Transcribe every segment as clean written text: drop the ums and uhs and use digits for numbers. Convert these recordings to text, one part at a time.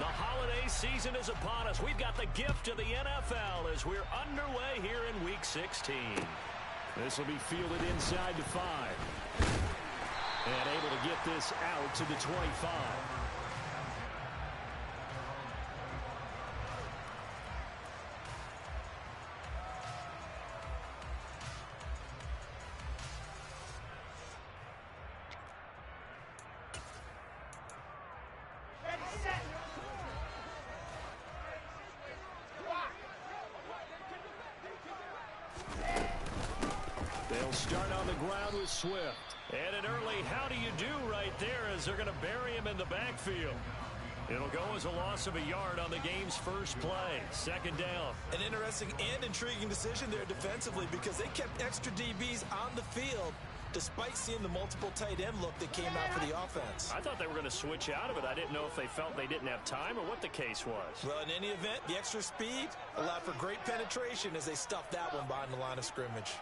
The holiday season is upon us. We've got the gift of the NFL as we're underway here in Week 16. This will be fielded inside the 5. And able to get this out to the 25. They'll start on the ground with Swift. And an early how do you do right there as they're going to bury him in the backfield. It'll go as a loss of a yard on the game's first play. Second down. An interesting and intriguing decision there defensively because they kept extra DBs on the field despite seeing the multiple tight end look that came out for the offense. I thought they were going to switch out of it. I didn't know if they felt they didn't have time or what the case was. Well, in any event, the extra speed allowed for great penetration as they stuffed that one behind the line of scrimmage.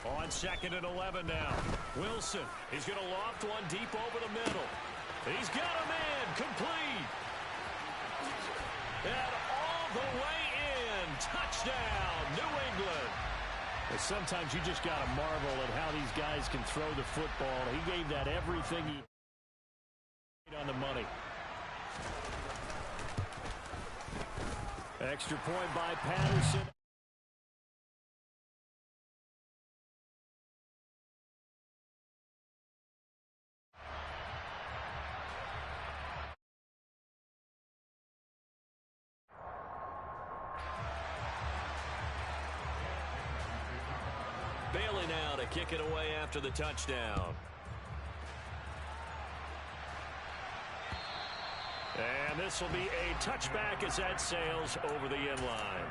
On 2nd and 11 now. Wilson, he's going to loft one deep over the middle. He's got him in, complete. And all the way in, touchdown, New England. But sometimes you just got to marvel at how these guys can throw the football. He gave that everything he on the money. Extra point by Patterson. Bailey now to kick it away after the touchdown. And this will be a touchback as that sails over the end line.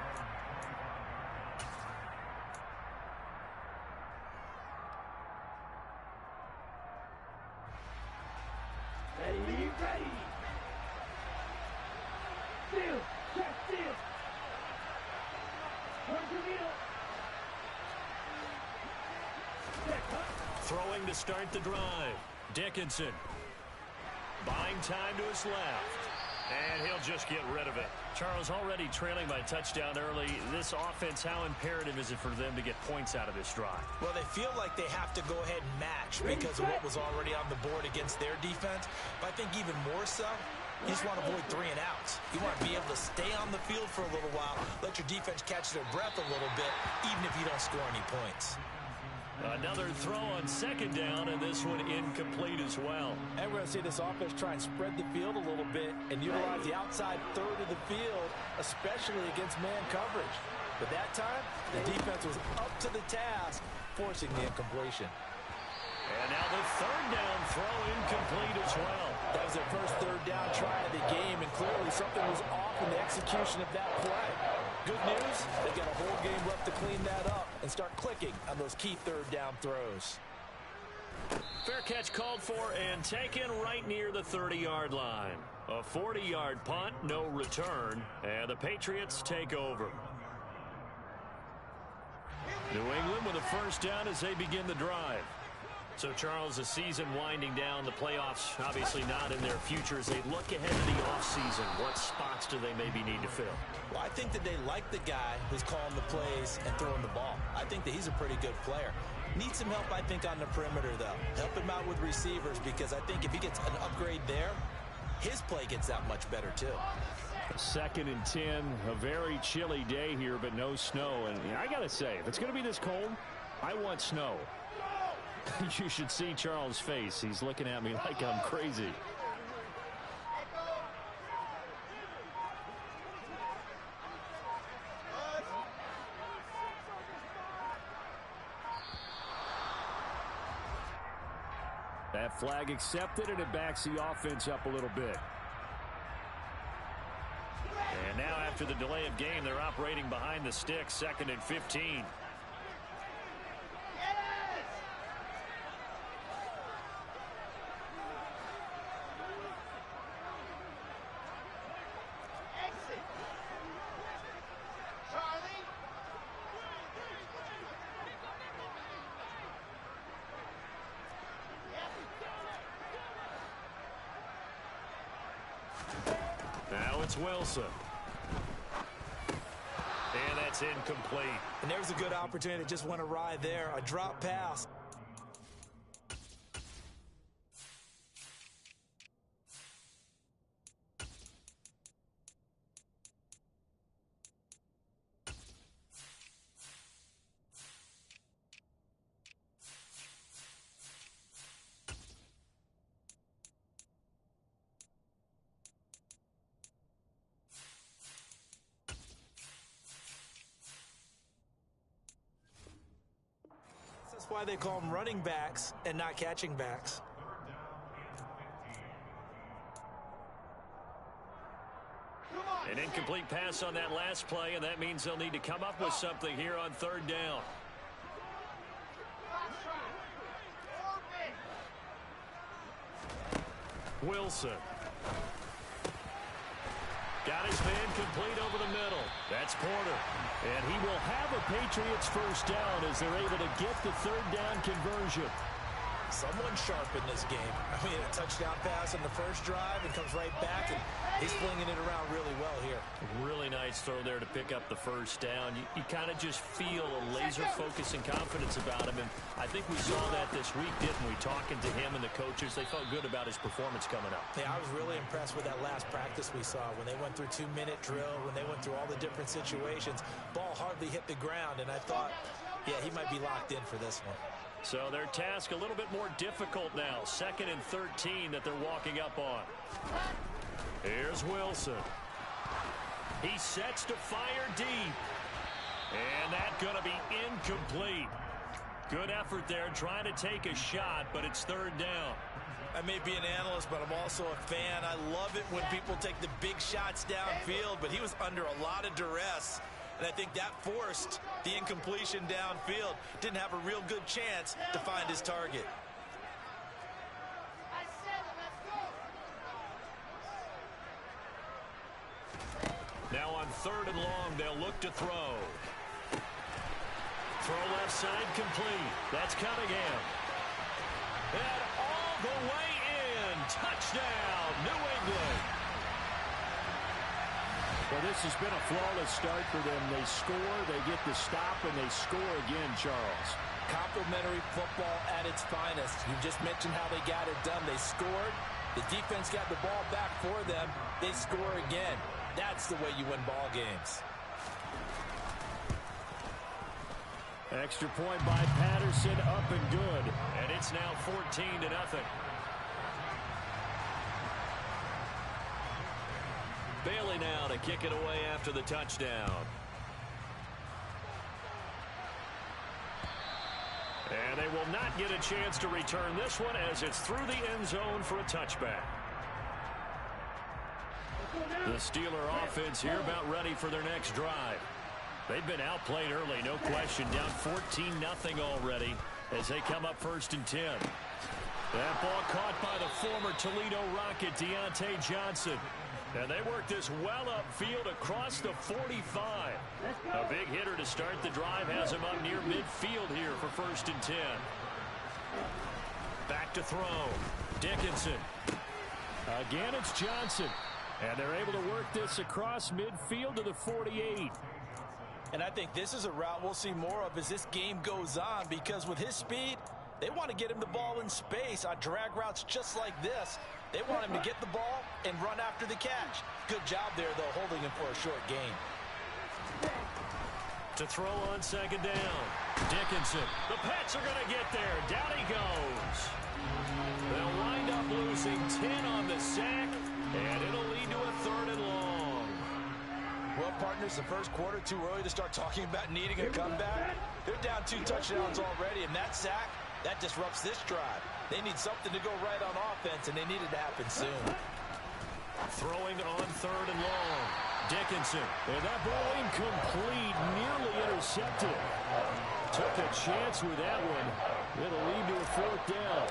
Ready, ready. Steal, check, steal. Throwing to start the drive. Dickinson. Buying time to his left. And he'll just get rid of it. Charles, already trailing by touchdown early. This offense, how imperative is it for them to get points out of this drive? Well, they feel like they have to go ahead and match because of what was already on the board against their defense. But I think even more so, you just want to avoid 3 and outs. You want to be able to stay on the field for a little while, let your defense catch their breath a little bit, even if you don't score any points. Another throw on 2nd down, and this one incomplete as well. And we're going to see this offense try and spread the field a little bit and utilize the outside third of the field, especially against man coverage. But that time, the defense was up to the task, forcing the incompletion. And now the 3rd down throw incomplete as well. That was their first 3rd down try of the game, and clearly something was off in the execution of that play. Good news, they got a whole game left to clean that up and start clicking on those key 3rd down throws. Fair catch called for and taken right near the 30-yard line. A 40-yard punt, no return, and the Patriots take over. New England with a first down as they begin the drive. So, Charles, the season winding down, the playoffs obviously not in their future. As they look ahead to the offseason, what spots do they maybe need to fill? Well, I think that they like the guy who's calling the plays and throwing the ball. I think that he's a pretty good player. Needs some help, I think, on the perimeter, though. Help him out with receivers because I think if he gets an upgrade there, his play gets that much better, too. 2nd and 10, a very chilly day here, but no snow. And I got to say, if it's going to be this cold, I want snow. You should see Charles' face. He's looking at me like I'm crazy. That flag accepted, and it backs the offense up a little bit. And now after the delay of game, they're operating behind the sticks, 2nd and 15. it's Wilson. And that's incomplete. And there's a good opportunity that just went awry there. A drop pass. That's why they call them running backs and not catching backs. An incomplete pass on that last play, and that means they'll need to come up with something here on third down. Wilson. Got his man complete over the middle. That's Porter. And he will have a Patriots first down as they're able to get the third down conversion. Someone sharp in this game. I mean, a touchdown pass on the first drive and comes right back, and he's flinging it around really well here. Really nice throw there to pick up the first down. You kind of just feel a laser focus and confidence about him, and I think we saw that this week, didn't we? Talking to him and the coaches, they felt good about his performance coming up. Yeah, I was really impressed with that last practice we saw when they went through 2-minute drill, when they went through all the different situations. Ball hardly hit the ground, and I thought, yeah, he might be locked in for this one. So their task a little bit more difficult now. 2nd and 13 that they're walking up on. Here's Wilson. He sets to fire deep. And that's going to be incomplete. Good effort there trying to take a shot, but it's third down. I may be an analyst, but I'm also a fan. I love it when people take the big shots downfield, but he was under a lot of duress. And I think that forced the incompletion downfield. Didn't have a real good chance to find his target. Now on 3rd and long, they'll look to throw. Throw left side complete. That's Cunningham. And all the way in. Touchdown, New England. Well, this has been a flawless start for them. They score, they get the stop, and they score again, Charles. Complimentary football at its finest. You just mentioned how they got it done. They scored. The defense got the ball back for them. They score again. That's the way you win ball games. Extra point by Patterson, up and good. And it's now 14-0. Bailey now to kick it away after the touchdown. And they will not get a chance to return this one as it's through the end zone for a touchback. The Steeler offense here about ready for their next drive. They've been outplayed early, no question. Down 14-0 already as they come up 1st and 10. That ball caught by the former Toledo Rocket, Deontay Johnson. And they work this well upfield across the 45. A big hitter to start the drive has him up near midfield here for 1st and 10. Back to throw. Dickinson. Again, it's Johnson. And they're able to work this across midfield to the 48. And I think this is a route we'll see more of as this game goes on, because with his speed, they want to get him the ball in space on drag routes just like this. They want him to get the ball and run after the catch. Good job there, though, holding him for a short gain. To throw on 2nd down. Dickinson. The Pats are going to get there. Down he goes. They'll wind up losing 10 on the sack, and it'll lead to a 3rd and long. Well, partners, the first quarter, too early to start talking about needing a comeback. They're down 2 touchdowns already, and that sack, that disrupts this drive. They need something to go right on offense, and they need it to happen soon. Throwing on 3rd and long. Dickinson. And that ball incomplete, nearly intercepted. Took a chance with that one. It'll lead to a 4th down.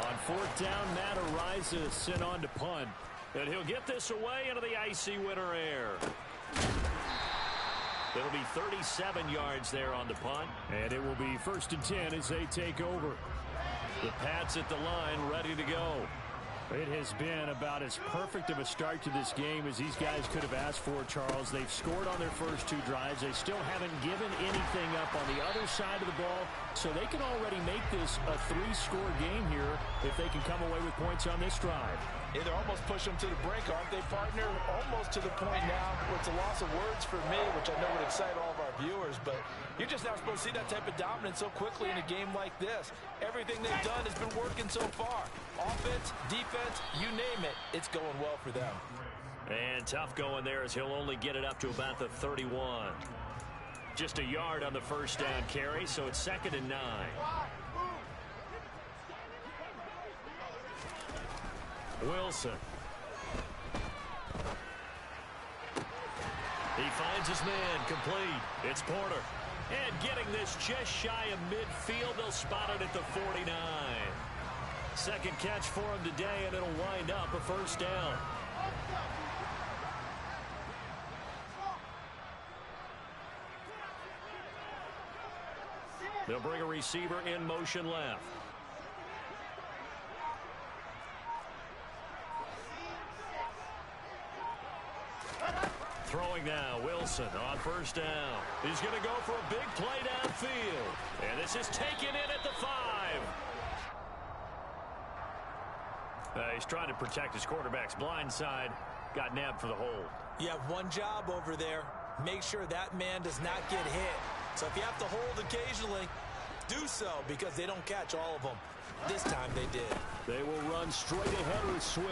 On 4th down, Matt Ariza sent on to punt. And he'll get this away into the icy winter air. It'll be 37 yards there on the punt. And it will be 1st and 10 as they take over. The Pats at the line ready to go. It has been about as perfect of a start to this game as these guys could have asked for, Charles. They've scored on their first 2 drives. They still haven't given anything up on the other side of the ball, so they can already make this a 3-score game here if they can come away with points on this drive. Yeah, they're almost pushing them to the brink, aren't they, partner? Almost to the point now where it's a loss of words for me, which I know would excite all of our viewers, but you're just not supposed to see that type of dominance so quickly in a game like this. Everything they've done has been working so far. Offense, defense, you name it, it's going well for them. And tough going there as he'll only get it up to about the 31. Just a yard on the first down carry, so it's 2nd and 9. Wilson. He finds his man, complete. It's Porter. And getting this just shy of midfield, they'll spot it at the 49. Second catch for him today, and it'll wind up a first down. They'll bring a receiver in motion left. Throwing now, Wilson on first down. He's going to go for a big play downfield. And this is taken in at the 5. He's trying to protect his quarterback's blind side. Got nabbed for the hold. You have one job over there. Make sure that man does not get hit. So if you have to hold occasionally, do so, because they don't catch all of them. This time they did. They will run straight ahead with Swift.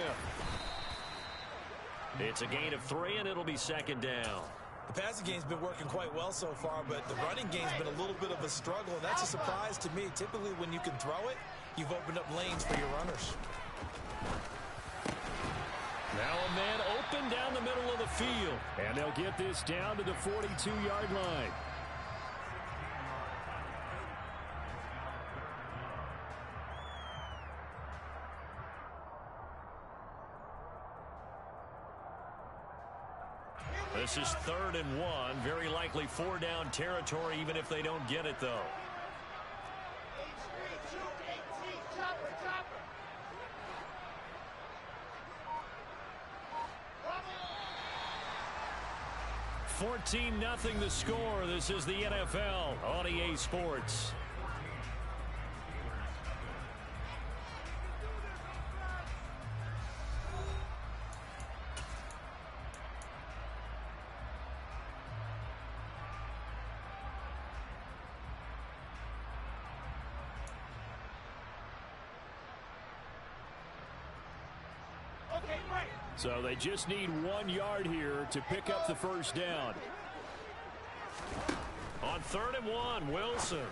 It's a gain of 3, and it'll be 2nd down. The passing game's been working quite well so far, but the running game's been a little bit of a struggle, and that's a surprise to me. Typically, when you can throw it, you've opened up lanes for your runners. Now a man open down the middle of the field, and they'll get this down to the 42-yard line. This is 3rd and 1. Very likely 4-down territory, even if they don't get it, though. $14-0 the score. This is the NFL on EA Sports. So they just need 1 yard here to pick up the first down. On 3rd and 1, Wilson.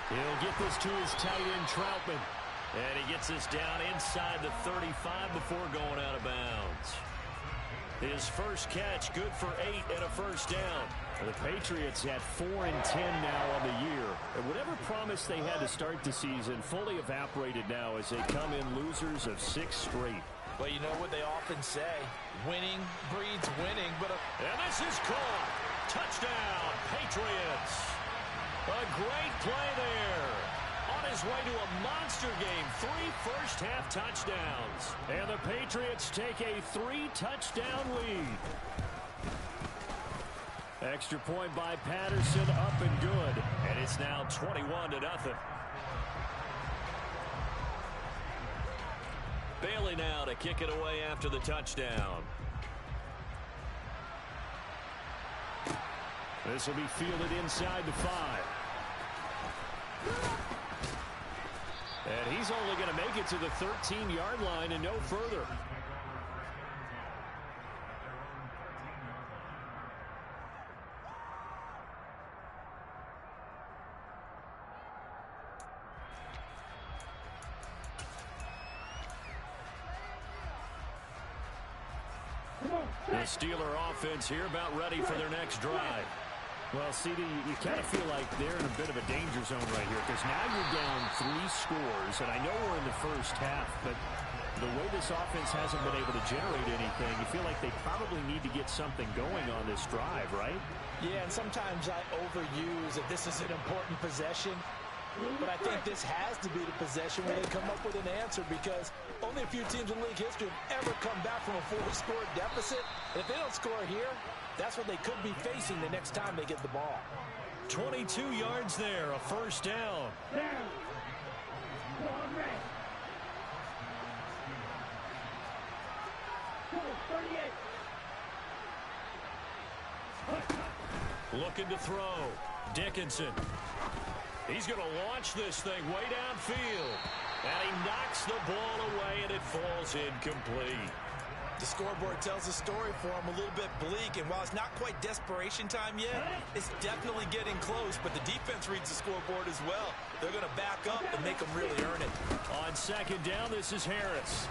He'll get this to his tight end, Troutman. And he gets this down inside the 35 before going out of bounds. His first catch, good for 8 and a first down. The Patriots at 4-10 now on the year. And whatever promise they had to start the season fully evaporated now as they come in losers of 6 straight. Well, you know what they often say, winning breeds winning, and this is caught. Touchdown, Patriots. A great play there. On his way to a monster game, 3 first-half touchdowns. And the Patriots take a 3-touchdown lead. Extra point by Patterson, up and good. And it's now 21-0. Bailey now to kick it away after the touchdown. This will be fielded inside the 5. And he's only going to make it to the 13-yard line and no further. The Steeler offense here about ready for their next drive. Well, CD, you kind of feel like they're in a bit of a danger zone right here because now you're down 3 scores, and I know we're in the first half, but the way this offense hasn't been able to generate anything, you feel like they probably need to get something going on this drive, right? Yeah, and sometimes I overuse if this is an important possession. But I think this has to be the possession where they come up with an answer, because only a few teams in league history have ever come back from a 4-score deficit. And if they don't score here, that's what they could be facing the next time they get the ball. 22 yards there, a first down. Looking to throw. Dickinson. He's going to launch this thing way downfield. And he knocks the ball away, and it falls incomplete. The scoreboard tells the story for him, a little bit bleak, and while it's not quite desperation time yet, it's definitely getting close, but the defense reads the scoreboard as well. They're going to back up and make them really earn it. On second down, this is Harris.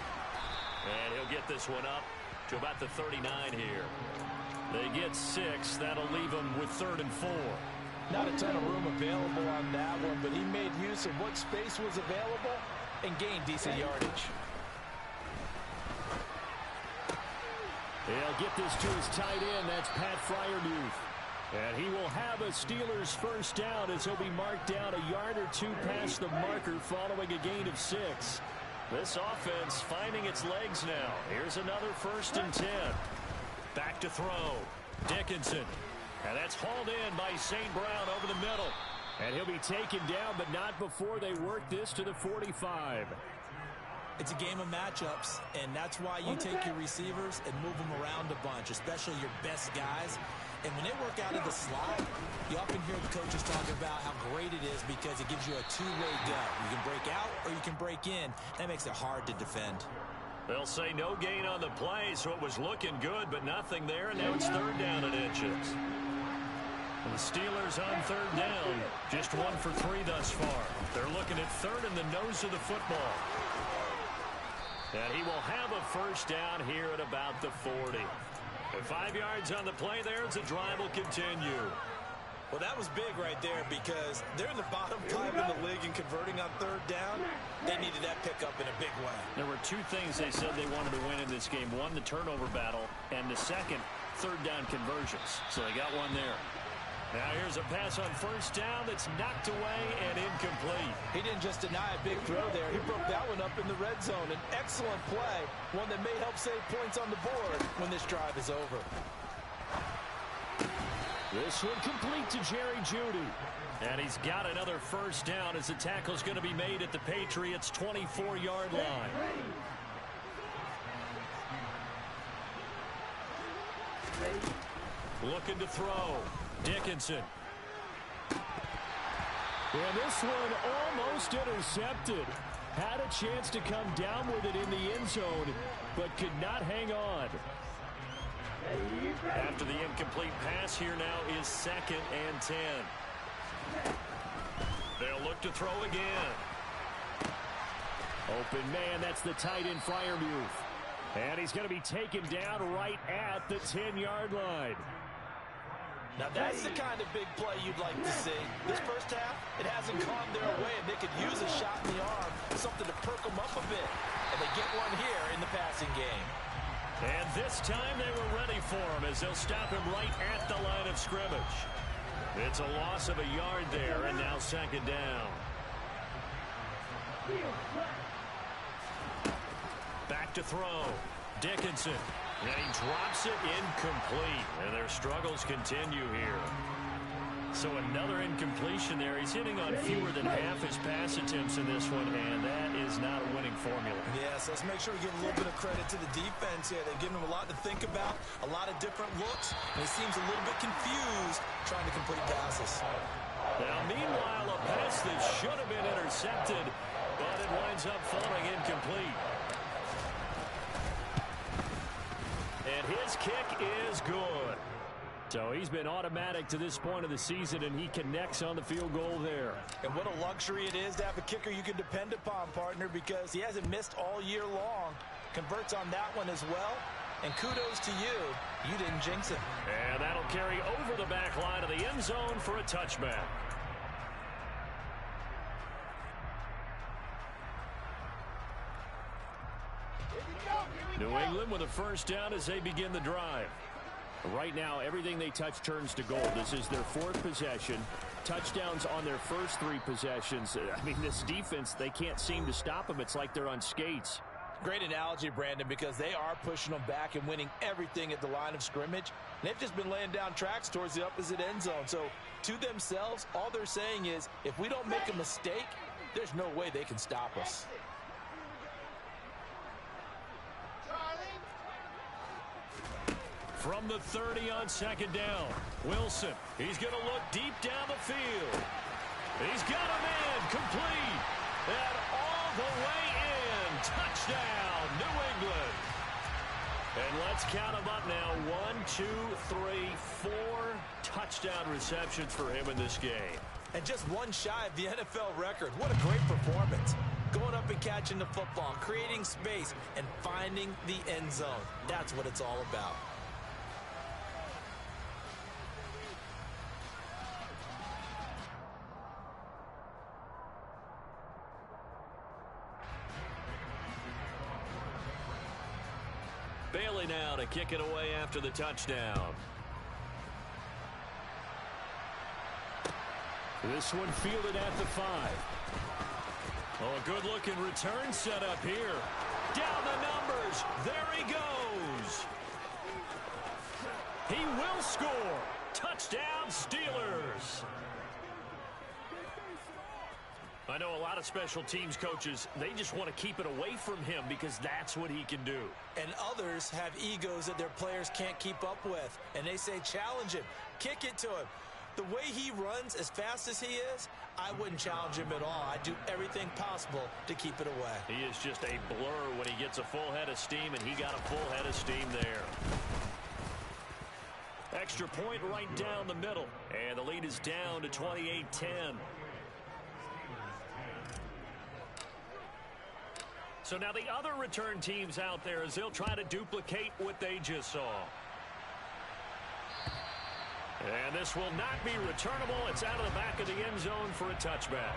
And he'll get this one up to about the 39 here. They get 6. That'll leave them with 3rd and 4. Not a ton of room available on that one, but he made use of what space was available and gained decent yardage. He'll get this to his tight end. That's Pat Fryermuth. And he will have a Steelers first down as he'll be marked down a yard or 2 past the marker following a gain of 6. This offense finding its legs now. Here's another 1st and 10. Back to throw. Dickinson. And that's hauled in by St. Brown over the middle. And he'll be taken down, but not before they work this to the 45. It's a game of matchups, and that's why you take your receivers and move them around a bunch, especially your best guys. And when they work out of the slot, you often hear the coaches talking about how great it is because it gives you a two-way go. You can break out or you can break in. That makes it hard to defend. They'll say no gain on the play, so it was looking good, but nothing there, and now it's 3rd down and inches. And the Steelers on 3rd down, just 1 for 3 thus far. They're looking at 3rd in the nose of the football. And he will have a first down here at about the 40. And 5 yards on the play there as the drive will continue. Well, that was big right there because they're in the bottom 5 in the league and converting on 3rd down. They needed that pickup in a big way. There were 2 things they said they wanted to win in this game. One, the turnover battle, and the second, 3rd down conversions. So they got one there. Now here's a pass on first down that's knocked away and incomplete. He didn't just deny a big throw there. He broke that one up in the red zone. An excellent play, one that may help save points on the board when this drive is over. This one complete to Jerry Jeudy. And he's got another first down as the tackle's going to be made at the Patriots' 24-yard line. Looking to throw. Dickinson. And this one almost intercepted. Had a chance to come down with it in the end zone, but could not hang on. After the incomplete pass, here now is 2nd and 10. They'll look to throw again. Open man, that's the tight end Fryermuth. And he's going to be taken down right at the 10-yard line. Now that's the kind of big play you'd like to see. This first half, it hasn't gone their way, and they could use a shot in the arm, something to perk them up a bit. And they get one here in the passing game. And this time they were ready for him as they'll stop him right at the line of scrimmage. It's a loss of a yard there, and now 2nd down. Back to throw. Dickinson. And he drops it incomplete. And their struggles continue here. So another incompletion there. He's hitting on fewer than half his pass attempts in this one, and that is not a winning formula. Yes, let's make sure we give a little bit of credit to the defense here. They've given him a lot to think about, a lot of different looks, and he seems a little bit confused trying to complete passes. Now, meanwhile, a pass that should have been intercepted, but it winds up falling incomplete. And his kick is good. So he's been automatic to this point of the season, and he connects on the field goal there. And what a luxury it is to have a kicker you can depend upon, partner, because he hasn't missed all year long. Converts on that one as well. And kudos to you. You didn't jinx it. And that'll carry over the back line of the end zone for a touchback. New England with a first down as they begin the drive. Right now, everything they touch turns to gold. This is their 4th possession. Touchdowns on their first 3 possessions. I mean, this defense, they can't seem to stop them. It's like they're on skates. Great analogy, Brandon, because they are pushing them back and winning everything at the line of scrimmage. And they've just been laying down tracks towards the opposite end zone. So to themselves, all they're saying is, if we don't make a mistake, there's no way they can stop us. From the 30 on 2nd down, Wilson. He's going to look deep down the field. He's got him in, complete, and all the way in. Touchdown, New England. And let's count them up now. 1, 2, 3, 4 touchdown receptions for him in this game. And just one shy of the NFL record. What a great performance. Going up and catching the football, creating space, and finding the end zone. That's what it's all about. Bailey now to kick it away after the touchdown. This one fielded at the 5. Oh, a good-looking return set up here. Down the numbers. There he goes. He will score. Touchdown, Steelers. I know a lot of special teams coaches, they just want to keep it away from him because that's what he can do. And others have egos that their players can't keep up with. And they say, challenge him, kick it to him. The way he runs as fast as he is, I wouldn't challenge him at all. I'd do everything possible to keep it away. He is just a blur when he gets a full head of steam, and he got a full head of steam there. Extra point right down the middle. And the lead is down to 28-10. So now the other return teams out there as they'll try to duplicate what they just saw. And this will not be returnable. It's out of the back of the end zone for a touchback.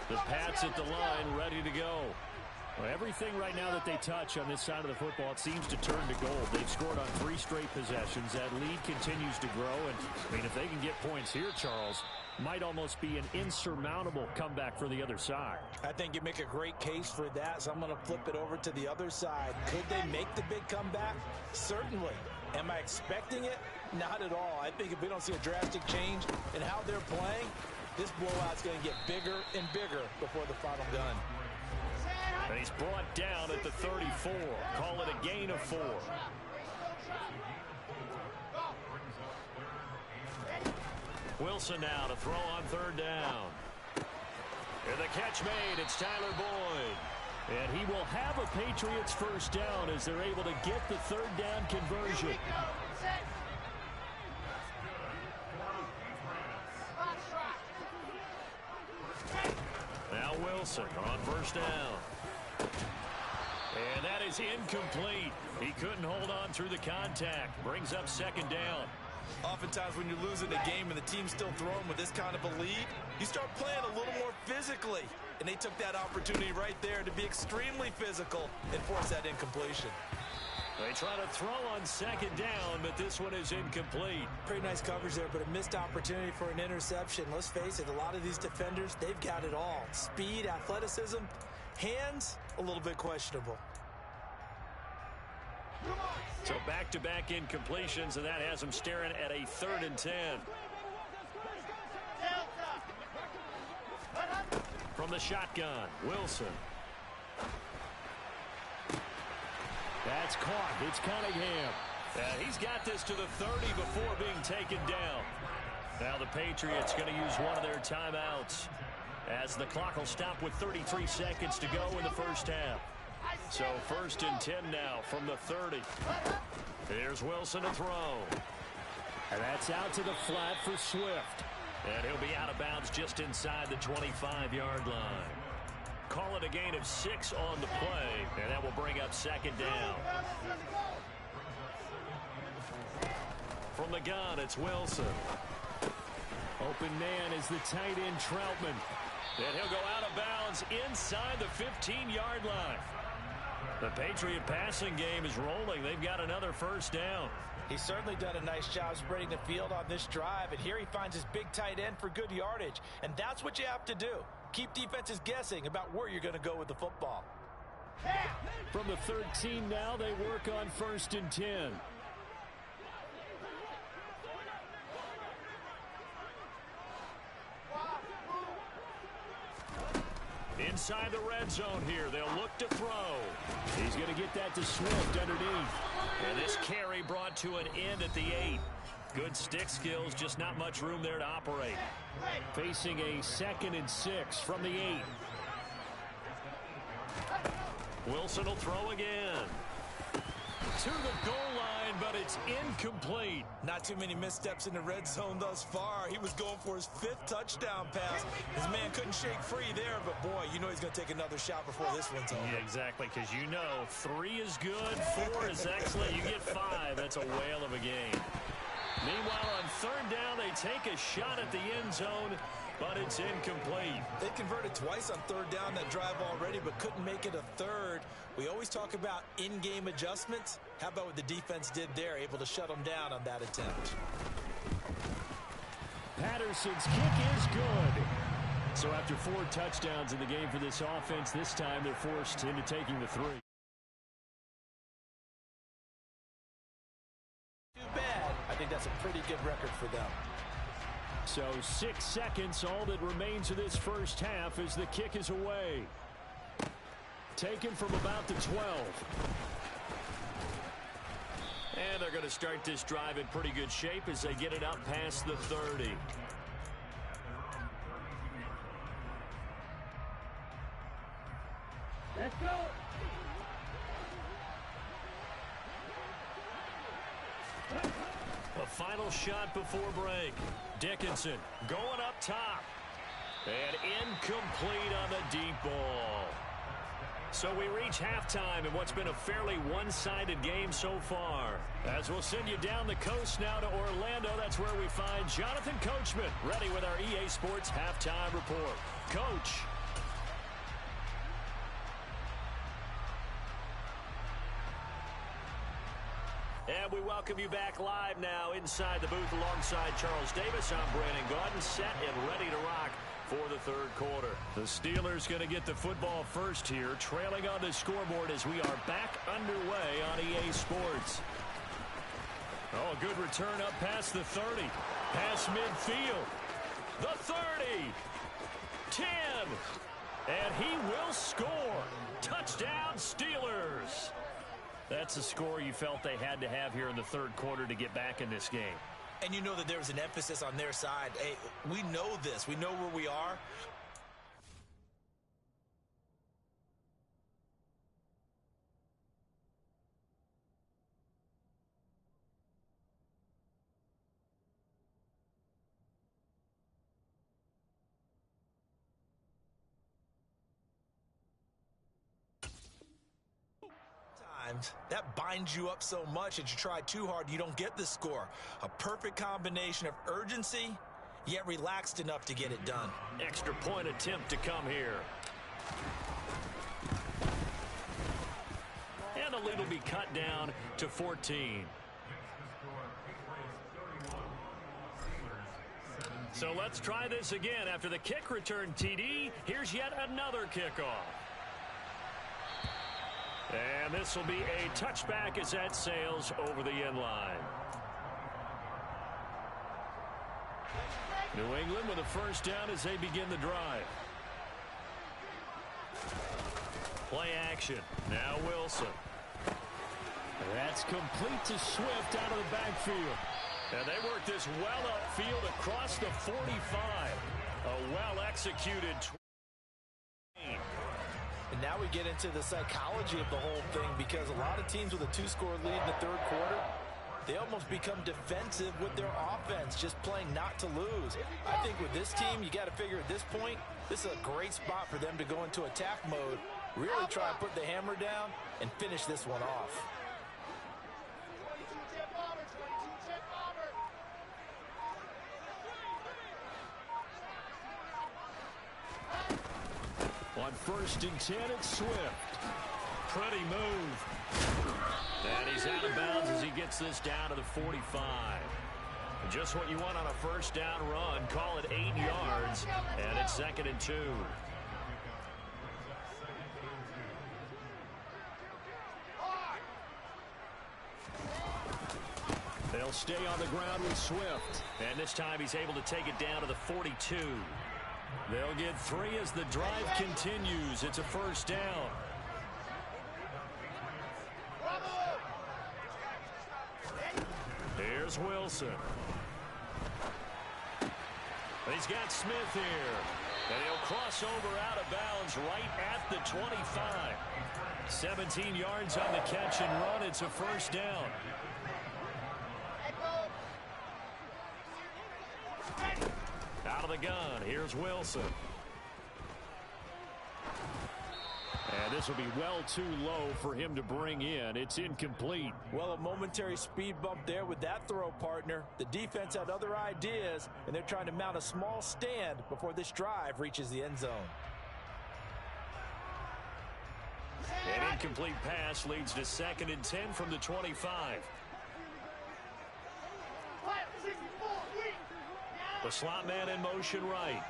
The Pats at the line, ready to go. Well, everything right now that they touch on this side of the football, it seems to turn to gold. They've scored on 3 straight possessions. That lead continues to grow. And, I mean, if they can get points here, Charles, might almost be an insurmountable comeback for the other side. I think you make a great case for that, so I'm going to flip it over to the other side. Could they make the big comeback? Certainly. Am I expecting it? Not at all. I think if we don't see a drastic change in how they're playing, this blowout's going to get bigger and bigger before the final gun. And he's brought down at the 34. Call it a gain of 4. Wilson now to throw on 3rd down. And the catch made. It's Tyler Boyd. And he will have a Patriots first down as they're able to get the 3rd down conversion. Now Wilson on 1st down. And that is incomplete. He couldn't hold on through the contact. Brings up 2nd down. Oftentimes when you're losing a game and the team's still throwing with this kind of a lead, you start playing a little more physically. And they took that opportunity right there to be extremely physical and force that incompletion. They try to throw on 2nd down, but this one is incomplete. Pretty nice coverage there, but a missed opportunity for an interception. Let's face it, a lot of these defenders, they've got it all. Speed, athleticism, hands, a little bit questionable. So back-to-back incompletions, and that has them staring at a 3rd and 10. From the shotgun, Wilson. That's caught. It's Cunningham. He's got this to the 30 before being taken down. Now the Patriots going to use one of their timeouts as the clock will stop with 33 seconds to go in the first half. So 1st and 10 now from the 30. Here's Wilson to throw. And that's out to the flat for Swift. And he'll be out of bounds just inside the 25-yard line. call it a gain of 6 on the play, and that will bring up second down. From the gun, it's Wilson. Open man is the tight end Troutman. And he'll go out of bounds inside the 15-yard line. The Patriot passing game is rolling. They've got another first down. He's certainly done a nice job spreading the field on this drive, and here he finds his big tight end for good yardage. And that's what you have to do. Keep defenses guessing about where you're going to go with the football. From the 13 now, they work on 1st and 10. Inside the red zone here, they'll look to throw. He's going to get that to Swift underneath. And this carry brought to an end at the 8. Good stick skills, just not much room there to operate. Facing a 2nd and 6 from the 8. Wilson will throw again. To the goal line, but it's incomplete. Not too many missteps in the red zone thus far. He was going for his 5th touchdown pass. His man couldn't shake free there, but boy, you know he's going to take another shot before this one's over. Yeah, exactly, because you know 3 is good, 4 is excellent. You get 5. That's a whale of a game. Meanwhile, on 3rd down, they take a shot at the end zone, but it's incomplete. They converted twice on 3rd down that drive already, but couldn't make it a 3rd. We always talk about in-game adjustments. How about what the defense did there, able to shut them down on that attempt? Patterson's kick is good. So after 4 touchdowns in the game for this offense, this time they're forced into taking the 3. Too bad. I think that's a pretty good record for them. So 6 seconds, all that remains of this first half as the kick is away. Taken from about the 12. And they're going to start this drive in pretty good shape as they get it up past the 30. Let's go. A final shot before break. Dickinson going up top. And incomplete on the deep ball. So we reach halftime in what's been a fairly one-sided game so far. As we'll send you down the coast now to Orlando, that's where we find Jonathan Coachman ready with our EA Sports Halftime Report. Coach. And we welcome you back live now inside the booth alongside Charles Davis. I'm Brandon Gaudin, set and ready to rock for the 3rd quarter. The Steelers going to get the football first here, trailing on the scoreboard as we are back underway on EA Sports. Oh, good return up past the 30. Past midfield. The 30. 10. And he will score. Touchdown, Steelers. That's the score you felt they had to have here in the 3rd quarter to get back in this game. And you know that there was an emphasis on their side. Hey, we know this. We know where we are. That binds you up so much that you try too hard, you don't get the score. A perfect combination of urgency, yet relaxed enough to get it done. Extra point attempt to come here. And the lead will be cut down to 14. So let's try this again. After the kick return TD, here's yet another kickoff. And this will be a touchback as that sails over the end line. New England with a first down as they begin the drive. Play action. Now Wilson. That's complete to Swift out of the backfield. And they work this well upfield across the 45. A well-executed. And now we get into the psychology of the whole thing, because a lot of teams with a 2-score lead in the 3rd quarter, they almost become defensive with their offense, just playing not to lose. I think with this team, you got to figure at this point, This is a great spot for them to go into attack mode, really try and put the hammer down and finish this one off. On 1st and 10, it's Swift. Pretty move. And he's out of bounds as he gets this down to the 45. Just what you want on a 1st down run. Call it 8 yards, and it's 2nd and 2. They'll stay on the ground with Swift. And this time he's able to take it down to the 42. They'll get 3 as the drive continues. It's a 1st down. Here's Wilson. He's got Smith here. And he'll cross over out of bounds right at the 25. 17 yards on the catch and run. It's a 1st down. Out of the gun. Here's Wilson. And this will be well too low for him to bring in. It's incomplete. Well, a momentary speed bump there with that throw, partner. The defense had other ideas, and they're trying to mount a small stand before this drive reaches the end zone. An incomplete pass leads to 2nd and 10 from the 25. The slot man in motion right.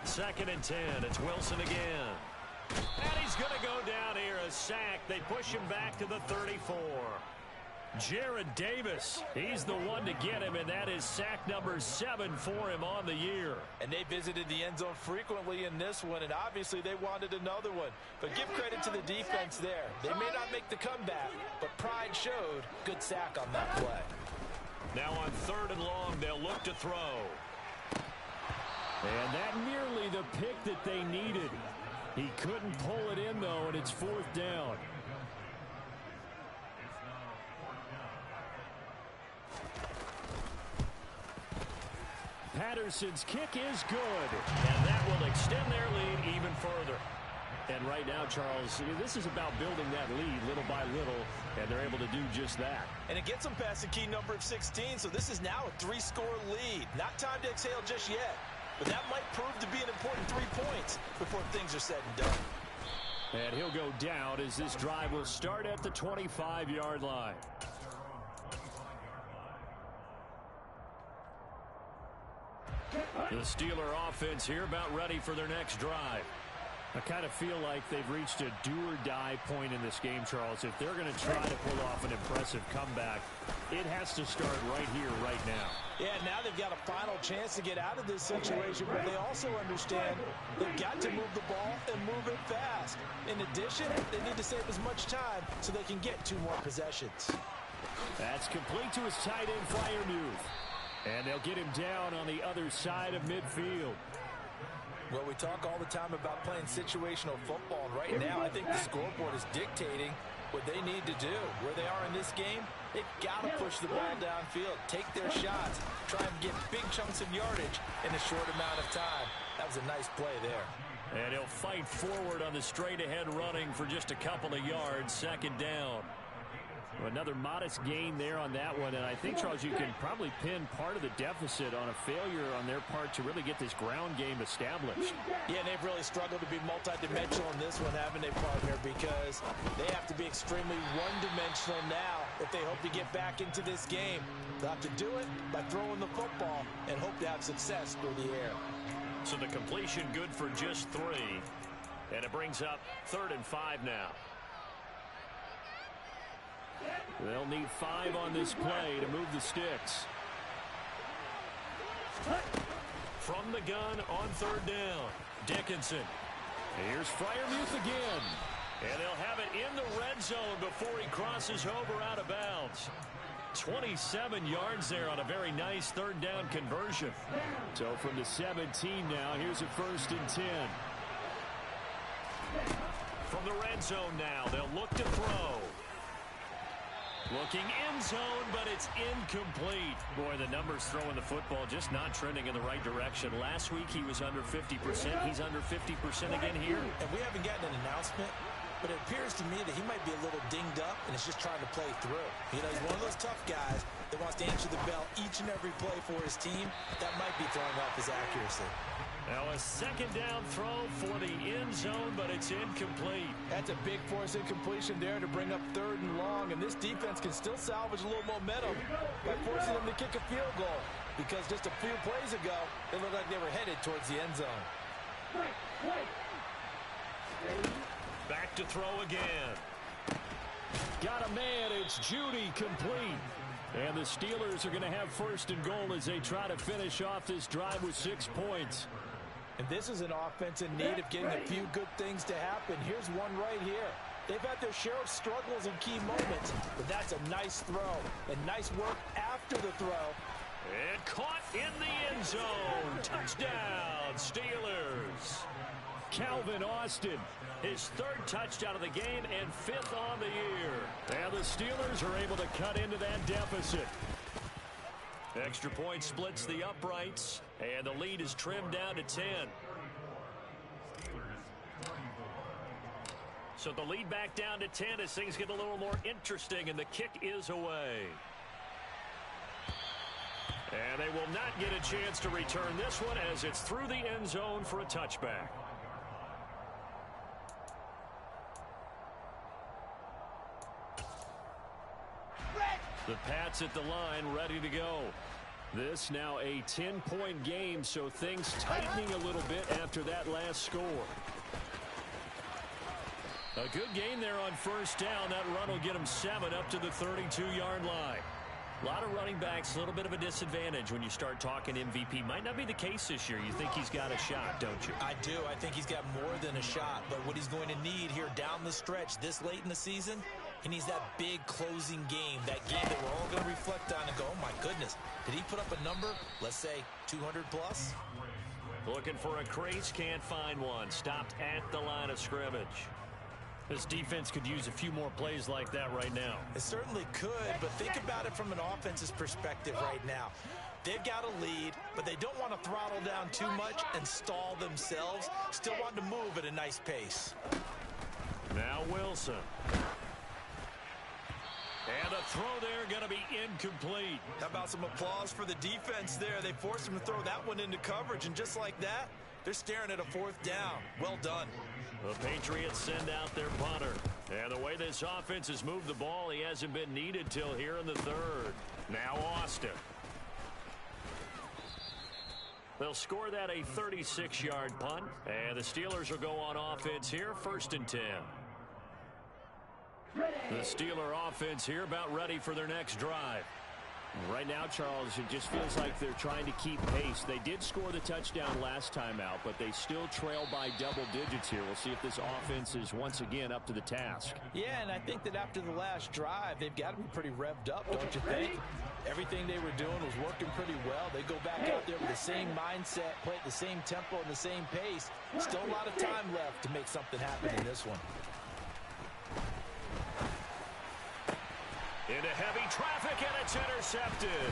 Second and 10. It's Wilson again. And he's going to go down here. A sack. They push him back to the 34. Jared Davis. He's the one to get him, and that is sack number 7 for him on the year. And they visited the end zone frequently in this one, and obviously they wanted another one. But give credit to the defense there. They may not make the comeback, but pride showed. Good sack on that play. Now on 3rd and long, they'll look to throw. And that nearly the pick that they needed. He couldn't pull it in, though, and it's 4th down. Patterson's kick is good. And that will extend their lead even further. And right now, Charles, this is about building that lead little by little, and they're able to do just that. And it gets them past the key number of 16, so this is now a 3-score lead. Not time to exhale just yet, but that might prove to be an important 3 points before things are said and done. And he'll go down as this drive will start at the 25-yard line. The Steeler offense here about ready for their next drive. I kind of feel like they've reached a do-or-die point in this game, Charles. If they're going to try to pull off an impressive comeback, it has to start right here, right now. Yeah, now they've got a final chance to get out of this situation, but they also understand they've got to move the ball and move it fast. In addition, they need to save as much time so they can get 2 more possessions. That's complete to his tight end Freiermuth. And they'll get him down on the other side of midfield. Well, we talk all the time about playing situational football, and right now I think the scoreboard is dictating what they need to do. Where they are in this game, they've got to push the ball downfield, take their shots, try and get big chunks of yardage in a short amount of time. That was a nice play there. And he'll fight forward on the straight-ahead running for just a couple of yards. 2nd down. Another modest gain there on that one, and I think, Charles, you can probably pin part of the deficit on a failure on their part to really get this ground game established. Yeah, and they've really struggled to be multidimensional in this one, haven't they, partner? Because they have to be extremely one-dimensional now if they hope to get back into this game. They'll have to do it by throwing the football and hope to have success through the air. So the completion good for just 3. And it brings up 3rd and 5 now. They'll need 5 on this play to move the sticks. From the gun on 3rd down, Dickinson. Here's Freiermuth again. And they'll have it in the red zone before he crosses over out of bounds. 27 yards there on a very nice 3rd down conversion. So from the 17 now, here's a 1st and 10. From the red zone now, they'll look to throw. Looking end zone, but it's incomplete. Boy, the numbers throwing the football just not trending in the right direction. Last week he was under 50%. He's under 50% again here. And we haven't gotten an announcement, but it appears to me that he might be a little dinged up and is just trying to play through. You know, he's one of those tough guys that wants to answer the bell each and every play for his team. That might be throwing off his accuracy. Now a second down throw for the end zone, but it's incomplete. That's a big force incompletion there to bring up 3rd and long, and this defense can still salvage a little momentum by forcing them to kick a field goal, because just a few plays ago, it looked like they were headed towards the end zone. Back to throw again. Got a man. It's Judy, complete. And the Steelers are going to have 1st and goal as they try to finish off this drive with 6 points. And this is an offense in need of getting a few good things to happen. Here's one right here. They've had their share of struggles in key moments, but that's a nice throw and nice work after the throw. And caught in the end zone. Touchdown, Steelers. Calvin Austin, his 3rd touchdown of the game and 5th on the year. And the Steelers are able to cut into that deficit. Extra point splits the uprights, and the lead is trimmed down to 10. So the lead back down to 10 as things get a little more interesting, and the kick is away. And they will not get a chance to return this one as it's through the end zone for a touchback. The Pats at the line, ready to go. This now a 10-point game, so things tightening a little bit after that last score. A good game there on 1st down. That run will get him 7 up to the 32-yard line. A lot of running backs, a little bit of a disadvantage when you start talking MVP. Might not be the case this year. You think he's got a shot, don't you? I do. I think he's got more than a shot. But what he's going to need here down the stretch this late in the season, he needs that big closing game, that game that we're all going to reflect on and go, oh, my goodness, did he put up a number, let's say, 200 plus? Looking for a crease, can't find one. Stopped at the line of scrimmage. This defense could use a few more plays like that right now. It certainly could, but think about it from an offense's perspective right now. They've got a lead, but they don't want to throttle down too much and stall themselves. Still want to move at a nice pace. Now Wilson. And a throw there going to be incomplete. How about some applause for the defense there? They forced him to throw that one into coverage, and just like that, they're staring at a 4th down. Well done. The Patriots send out their punter. And the way this offense has moved the ball, he hasn't been needed till here in the 3rd. Now Austin. They'll score that a 36-yard punt. And the Steelers will go on offense here, 1st and 10. The Steeler offense here about ready for their next drive. Right now, Charles, it just feels like they're trying to keep pace. They did score the touchdown last time out, but they still trail by double digits here. We'll see if this offense is once again up to the task. Yeah, and I think that after the last drive, they've got to be pretty revved up, don't you think? Everything they were doing was working pretty well. They go back out there with the same mindset, play at the same tempo and the same pace. Still a lot of time left to make something happen in this one. Into heavy traffic, and it's intercepted.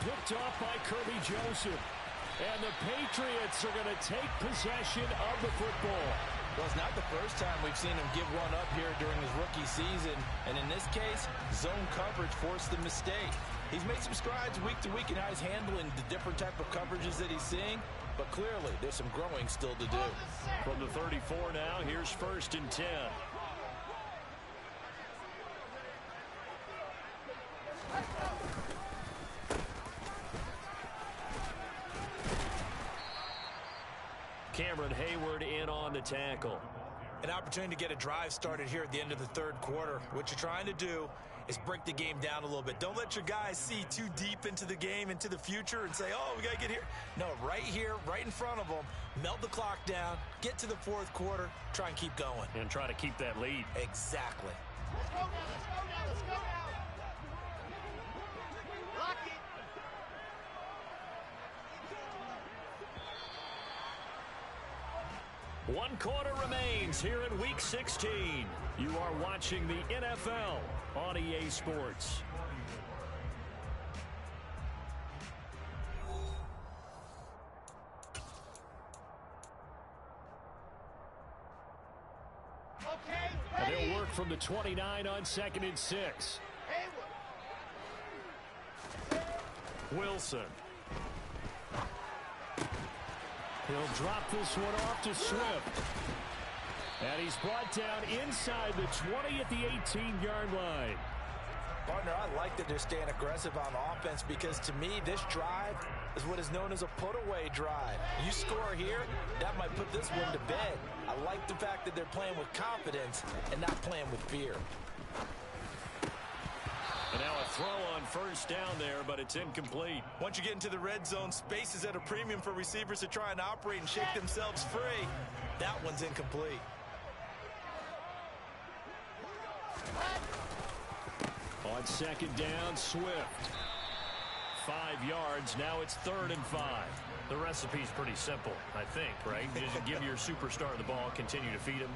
Picked off by Kirby Joseph. And the Patriots are going to take possession of the football. Well, it's not the first time we've seen him give one up here during his rookie season. And in this case, zone coverage forced the mistake. He's made some strides week to week in how he's handling the different type of coverages that he's seeing. But clearly, there's some growing still to do. From the 34 now, here's 1st and 10. Cameron Hayward in on the tackle. An opportunity to get a drive started here at the end of the 3rd quarter. What you're trying to do is break the game down a little bit. Don't let your guys see too deep into the game, into the future, and say, oh, we got to get here. No, right here, right in front of them, melt the clock down, get to the 4th quarter, try and keep going. And try to keep that lead. Exactly. Let's go now, let's go now. Lock it. One quarter remains here in Week 16. You are watching the NFL on EA Sports. And they'll work from the 29 on 2nd and 6. Wilson. He'll drop this one off to Swift. And he's brought down inside the 20 at the 18-yard line. Partner, I like that they're staying aggressive on offense because to me, this drive is what is known as a put-away drive. You score here, that might put this one to bed. I like the fact that they're playing with confidence and not playing with fear. And now a throw on first down there, but it's incomplete. Once you get into the red zone, space is at a premium for receivers to try and operate and shake themselves free. That one's incomplete. On 2nd down, Swift. 5 yards. Now it's 3rd and 5. The recipe's pretty simple, I think, right? Just give your superstar the ball, continue to feed him.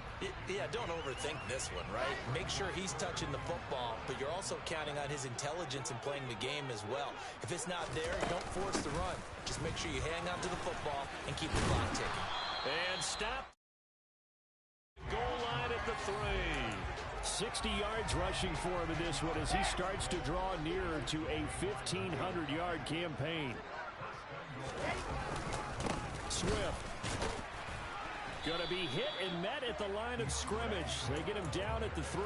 Yeah, don't overthink this one, right? Make sure he's touching the football, but you're also counting on his intelligence in playing the game as well. If it's not there, don't force the run. Just make sure you hang on to the football and keep the clock ticking. And stop. Goal line at the 3. 60 yards rushing for him in this one as he starts to draw nearer to a 1,500-yard campaign. Swift. Going to be hit and met at the line of scrimmage. They get him down at the 3.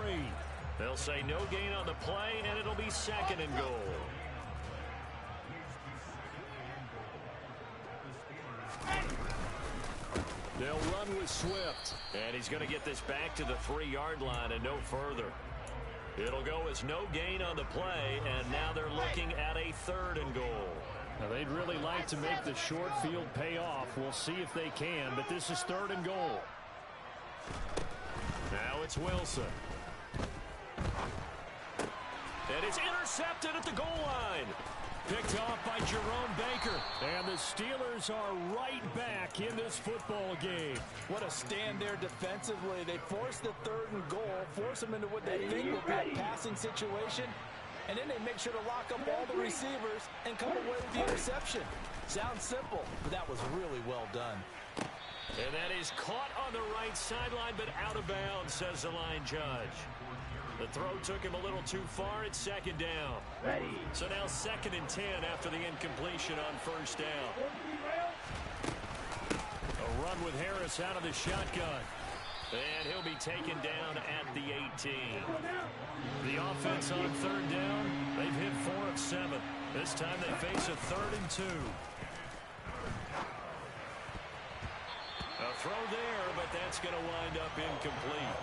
They'll say no gain on the play, and it'll be 2nd and goal. They'll run with Swift. And he's going to get this back to the 3-yard line and no further. It'll go as no gain on the play, and now they're looking at a 3rd and goal. Now they'd really like to make the short field pay off. We'll see if they can, but this is 3rd and goal. Now it's Wilson. And it's intercepted at the goal line. Picked off by Jerome Baker. And the Steelers are right back in this football game. What a stand there defensively. They force the 3rd and goal, force them into what they think will be a passing situation, and then they make sure to lock up all the receivers and come away with the interception. Sounds simple, but that was really well done. And that is caught on the right sideline, but out of bounds, says the line judge. The throw took him a little too far. It's 2nd down. So now 2nd and 10 after the incompletion on 1st down. A run with Harris out of the shotgun. And he'll be taken down at the 18. The offense on 3rd down, they've hit 4 of 7. This time they face a 3rd and 2. A throw there, but that's going to wind up incomplete.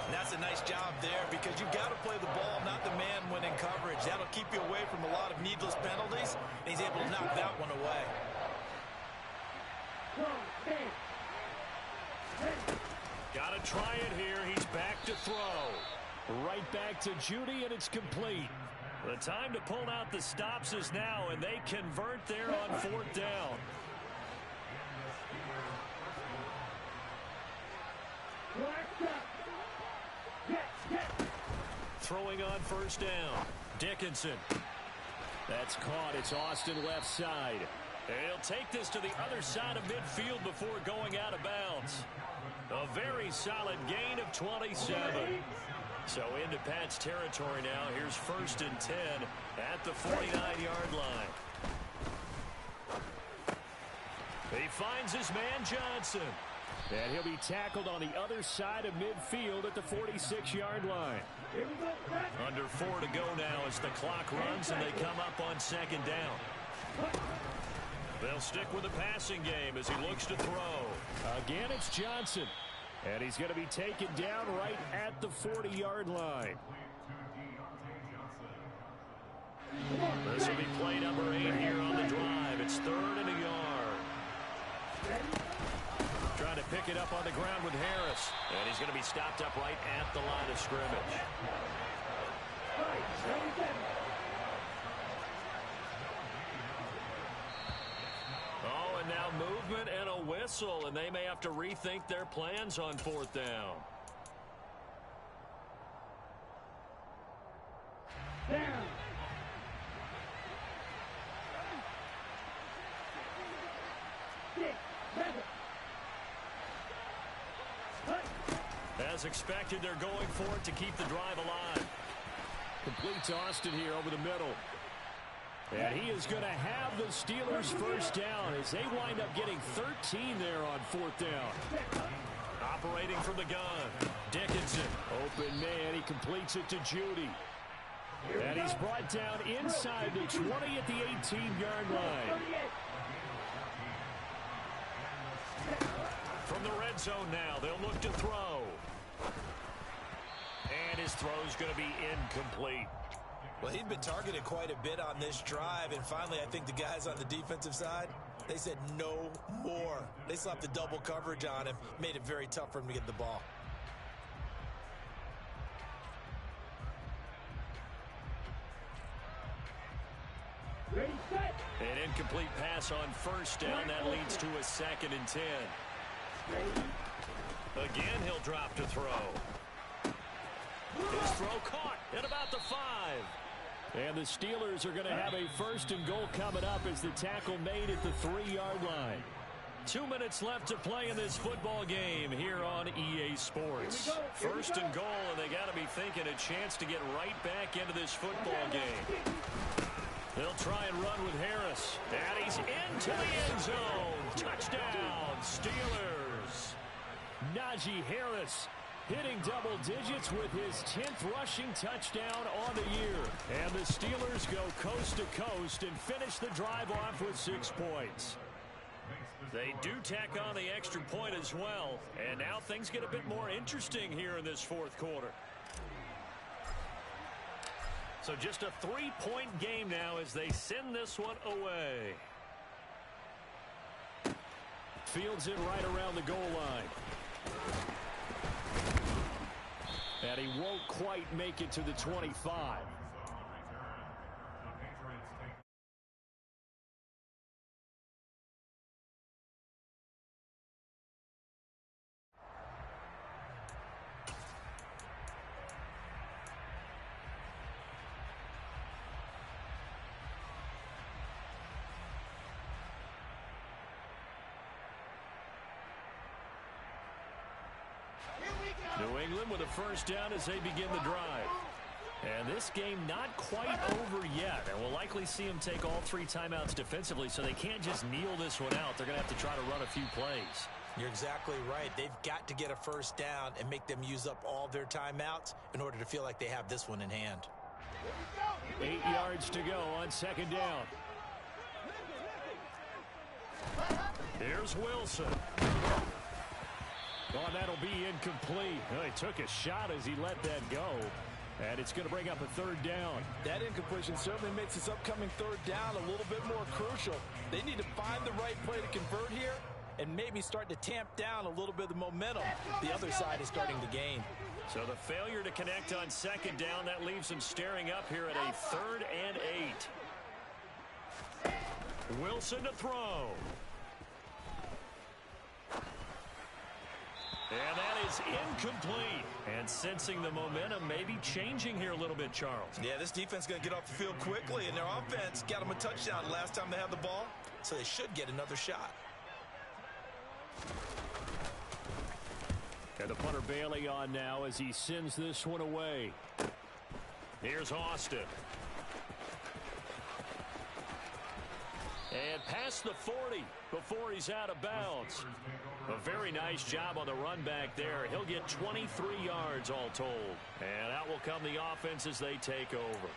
And that's a nice job there because you've got to play the ball, not the man when in coverage. That'll keep you away from a lot of needless penalties, and he's able to knock that one away. Got to try it here. He's back to throw. Right back to Judy, and it's complete. The time to pull out the stops is now, and they convert there on 4th down. Throwing on 1st down. Dickinson. That's caught. It's Austin left side. He'll take this to the other side of midfield before going out of bounds. A very solid gain of 27. So into Pat's territory now. Here's 1st and 10 at the 49-yard line. He finds his man Johnson. And he'll be tackled on the other side of midfield at the 46-yard line. Under 4 to go now as the clock runs and they come up on 2nd down. They'll stick with the passing game as he looks to throw. Again, it's Johnson. And he's going to be taken down right at the 40-yard line. This will be play number 8 here on the drive. It's 3rd and a yard. Trying to pick it up on the ground with Harris. And he's going to be stopped up right at the line of scrimmage. Oh, and now movement and a whistle, and they may have to rethink their plans on 4th down. As expected, they're going for it to keep the drive alive. Complete to Austin here over the middle. And he is going to have the Steelers first down as they wind up getting 13 there on 4th down. Operating from the gun, Dickinson. Open man, he completes it to Judy. And he's brought down inside the 20 at the 18-yard line. From the red zone now, they'll look to throw. And his throw's going to be incomplete. Well, he'd been targeted quite a bit on this drive, and finally I think the guys on the defensive side, they said no more. They slapped the double coverage on him, made it very tough for him to get the ball. An incomplete pass on 1st down. That leads to a 2nd and 10. Again, he'll drop to throw. His throw caught at about the 5. And the Steelers are going to have a 1st and goal coming up as the tackle made at the 3-yard line. 2 minutes left to play in this football game here on EA Sports. 1st and goal, and they got to be thinking a chance to get right back into this football game. They'll try and run with Harris. And he's into the end zone. Touchdown, Steelers. Najee Harris hitting double digits with his 10th rushing touchdown on the year. And the Steelers go coast to coast and finish the drive off with 6 points. They do tack on the extra point as well. And now things get a bit more interesting here in this 4th quarter. So just a 3-point game now as they send this one away. Fields it right around the goal line. And he won't quite make it to the 25. New England with a 1st down as they begin the drive. And this game not quite over yet. And we'll likely see them take all 3 timeouts defensively, so they can't just kneel this one out. They're going to have to try to run a few plays. You're exactly right. They've got to get a 1st down and make them use up all their timeouts in order to feel like they have this one in hand. 8 yards to go on 2nd down. Here's Wilson. Oh, that'll be incomplete. Well, he took a shot as he let that go. And it's going to bring up a 3rd down. That incompletion certainly makes this upcoming 3rd down a little bit more crucial. They need to find the right play to convert here and maybe start to tamp down a little bit of the momentum the other side is starting to gain. So the failure to connect on 2nd down, that leaves them staring up here at a 3rd and 8. Wilson to throw. And that is incomplete. And sensing the momentum maybe changing here a little bit, Charles. Yeah, this defense is going to get off the field quickly, and their offense got them a touchdown last time they had the ball, so they should get another shot. And the punter Bailey on now as he sends this one away. Here's Austin. And past the 40 before he's out of bounds. A very nice job on the run back there. He'll get 23 yards all told. And out will come the offense as they take over.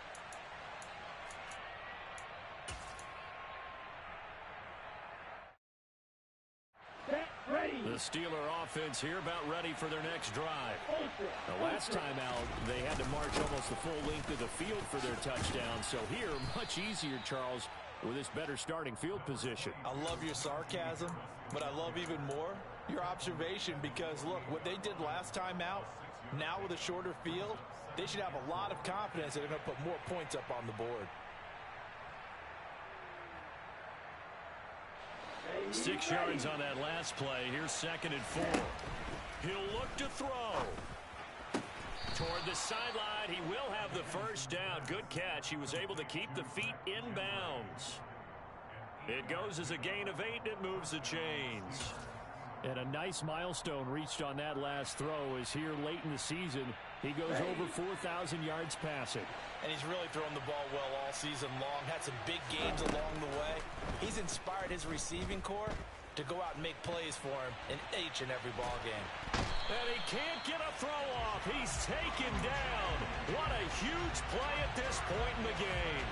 The Steeler offense here about ready for their next drive. The last time out, they had to march almost the full length of the field for their touchdown. So here, much easier, Charles, with this better starting field position. I love your sarcasm, but I love even more your observation because, look, what they did last time out, now with a shorter field, they should have a lot of confidence that they're going to put more points up on the board. 6 yards on that last play. Here's 2nd and 4. He'll look to throw. Toward the sideline, he will have the first down. Good catch. He was able to keep the feet in bounds. It goes as a gain of 8. It moves the chains. And a nice milestone reached on that last throw as here late in the season, he goes over 4,000 yards passing. And he's really thrown the ball well all season long. Had some big games along the way. He's inspired his receiving corps to go out and make plays for him in each and every ball game. And he can't get a throw off. He's taken down. What a huge play at this point in the game.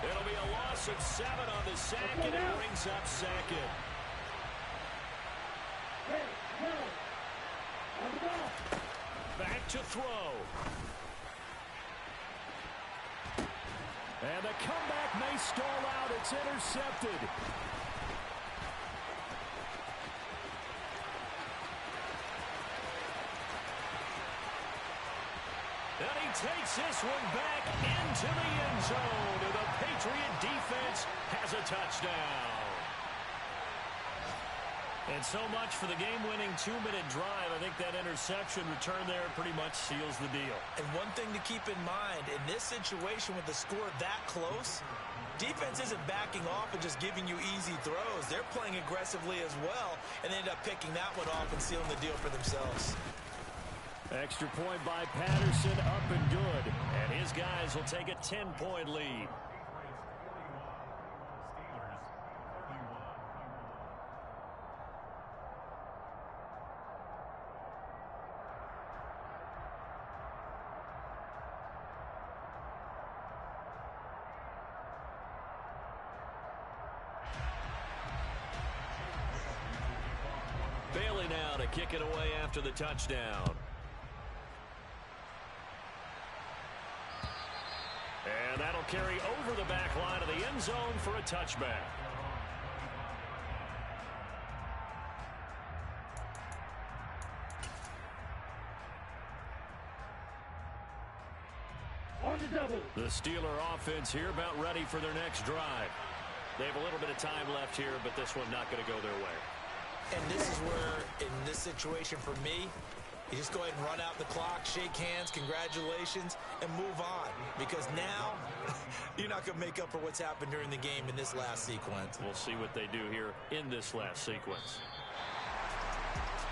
It'll be a loss of 7 on the sack, and it brings up 2nd. Back to throw. And the comeback may stall out. It's intercepted. And he takes this one back into the end zone. And the Patriot defense has a touchdown. And so much for the game-winning 2-minute drive. I think that interception return there pretty much seals the deal. And one thing to keep in mind, in this situation with the score that close, defense isn't backing off and just giving you easy throws. They're playing aggressively as well, and they end up picking that one off and sealing the deal for themselves. Extra point by Patterson, up and good. And his guys will take a 10-point lead. Bailey now to kick it away after the touchdown. And that'll carry over the back line of the end zone for a touchback. The Steeler offense here about ready for their next drive. They have a little bit of time left here, but this one not going to go their way. And this is where, in this situation for me, you just go ahead and run out the clock, shake hands, congratulations, and move on. Because now, you're not going to make up for what's happened during the game in this last sequence. We'll see what they do here in this last sequence.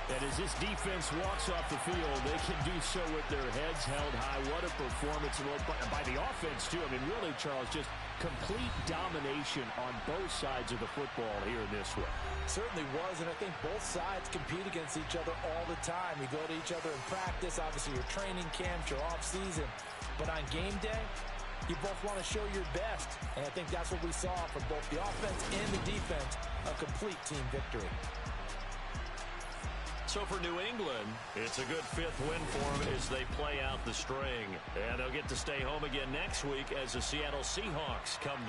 And as this defense walks off the field, they can do so with their heads held high. What a performance by the offense, too. I mean, really, Charles, just complete domination on both sides of the football here in this one. Certainly was, and I think both sides compete against each other all the time. You go to each other in practice, obviously your training camps, your off-season. But on game day, you both want to show your best. And I think that's what we saw from both the offense and the defense, a complete team victory. So for New England, it's a good 5th win for them as they play out the string. And they'll get to stay home again next week as the Seattle Seahawks come